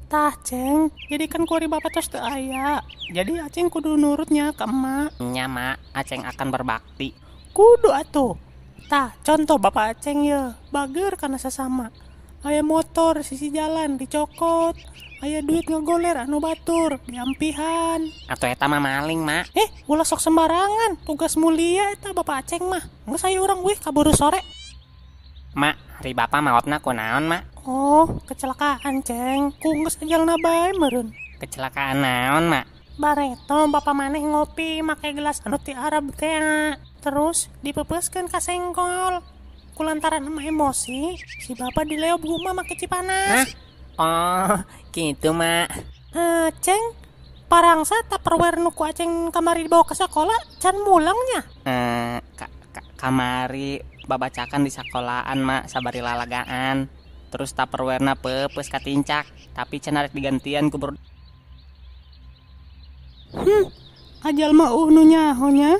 Tah ceng, jadi kan kuari bapak tos teu aya. Jadi aceng kudu nurutnya ke emak. Nya mak, aceng akan berbakti. Kudu atuh. Tah, contoh bapak aceng ya, bager karena sesama. Aya motor sisi jalan dicokot, aya duit ngegoler anu batur diampihan. Atau eta mah maling mak. Ulah sok sembarangan, tugas mulia eta bapak aceng mah. Geus aya urang wih kaburu sore. Mak, hari bapak maotna kunaon mak? Oh, kecelakaan ceng, kungges ajalna bae meureun. Kecelakaan naon mak? Bareto bapak maneh ngopi make gelas anu ti Arab teh. Terus dipepeuskeun ka sengkol. Kulantaran emah emosi, si bapak dileop guma make cipanas. Oh, gitu mak. Ceng, parangsa tupperware nu ku aceng kamari dibawa ke sekolah can mulangnya. Kamari babacakan di sekolahan mak sabari lalagaan. Terus tupperware-na peupeuh katincak, tapi can arek digantian ku Ajal mah nu nyaho nya.